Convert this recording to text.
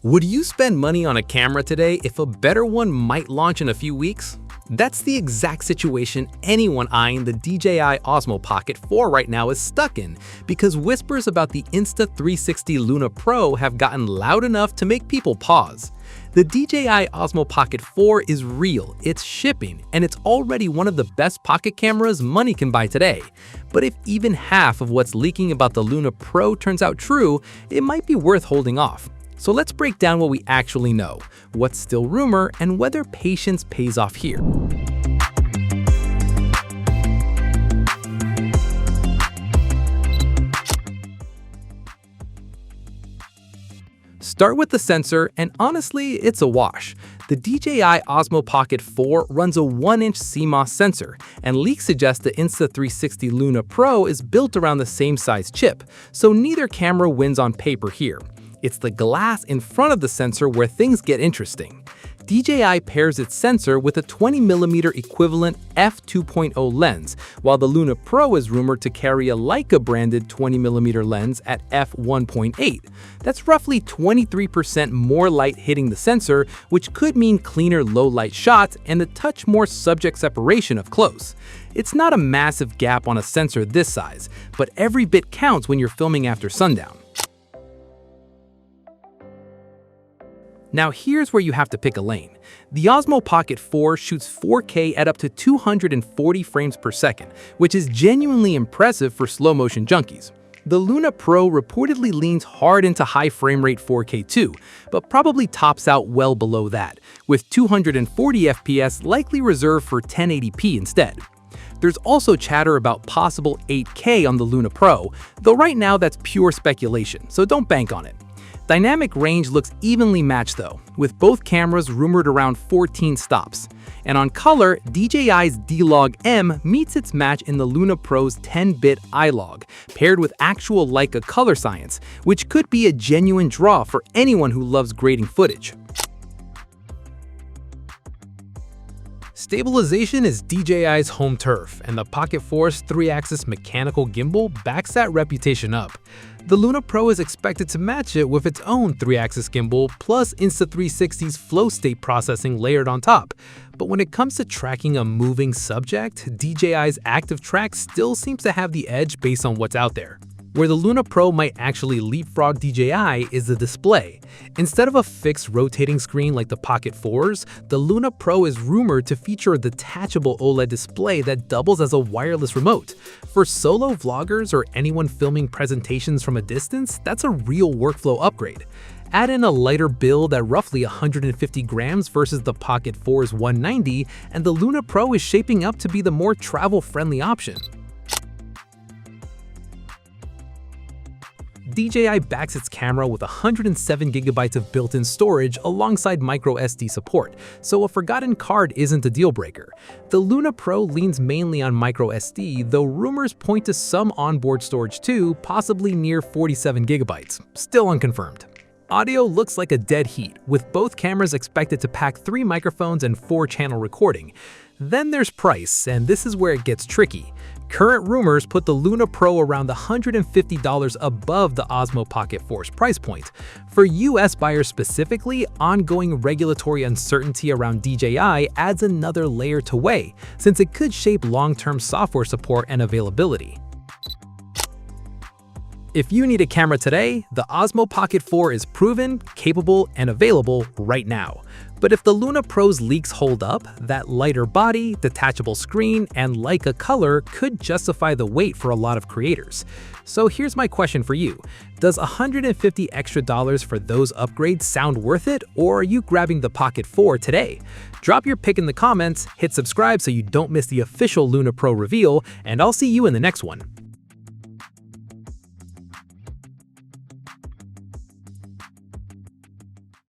Would you spend money on a camera today if a better one might launch in a few weeks? That's the exact situation anyone eyeing the DJI Osmo Pocket 4 right now is stuck in, because whispers about the Insta360 Luna Pro have gotten loud enough to make people pause. The DJI Osmo Pocket 4 is real, it's shipping, and it's already one of the best pocket cameras money can buy today. But if even half of what's leaking about the Luna Pro turns out true, it might be worth holding off. So let's break down what we actually know, what's still rumor, and whether patience pays off here. Start with the sensor, and honestly, it's a wash. The DJI Osmo Pocket 4 runs a 1-inch CMOS sensor, and leaks suggest the Insta360 Luna Pro is built around the same size chip, so neither camera wins on paper here. It's the glass in front of the sensor where things get interesting. DJI pairs its sensor with a 20mm equivalent f2.0 lens, while the Luna Pro is rumored to carry a Leica-branded 20mm lens at f1.8. That's roughly 23% more light hitting the sensor, which could mean cleaner low-light shots and a touch more subject separation up close. It's not a massive gap on a sensor this size, but every bit counts when you're filming after sundown. Now here's where you have to pick a lane. The Osmo Pocket 4 shoots 4K at up to 240 frames per second, which is genuinely impressive for slow-motion junkies. The Luna Pro reportedly leans hard into high frame rate 4K too, but probably tops out well below that, with 240 FPS likely reserved for 1080p instead. There's also chatter about possible 8K on the Luna Pro, though right now that's pure speculation, so don't bank on it. Dynamic range looks evenly matched though, with both cameras rumored around 14 stops. And on color, DJI's D-Log-M meets its match in the Luna Pro's 10-bit iLog, paired with actual Leica color science, which could be a genuine draw for anyone who loves grading footage. Stabilization is DJI's home turf, and the Pocket 4's 3-axis mechanical gimbal backs that reputation up. The Luna Pro is expected to match it with its own 3-axis gimbal plus Insta360's flow state processing layered on top. But when it comes to tracking a moving subject, DJI's Active Track still seems to have the edge based on what's out there. Where the Luna Pro might actually leapfrog DJI is the display. Instead of a fixed rotating screen like the Pocket 4's, the Luna Pro is rumored to feature a detachable OLED display that doubles as a wireless remote. For solo vloggers or anyone filming presentations from a distance, that's a real workflow upgrade. Add in a lighter build at roughly 150 grams versus the Pocket 4's 190, and the Luna Pro is shaping up to be the more travel-friendly option. DJI backs its camera with 107GB of built-in storage alongside microSD support, so a forgotten card isn't a deal-breaker. The Luna Pro leans mainly on microSD, though rumors point to some onboard storage too, possibly near 47GB, still unconfirmed. Audio looks like a dead heat, with both cameras expected to pack 3 microphones and 4-channel recording. Then there's price, and this is where it gets tricky. Current rumors put the Luna Pro around $150 above the Osmo Pocket 4's price point. For US buyers specifically, ongoing regulatory uncertainty around DJI adds another layer to weigh, since it could shape long-term software support and availability. If you need a camera today, the Osmo Pocket 4 is proven, capable, and available right now. But if the Luna Pro's leaks hold up, that lighter body, detachable screen, and Leica color could justify the wait for a lot of creators. So here's my question for you. Does $150 extra for those upgrades sound worth it, or are you grabbing the Pocket 4 today? Drop your pick in the comments, hit subscribe so you don't miss the official Luna Pro reveal, and I'll see you in the next one.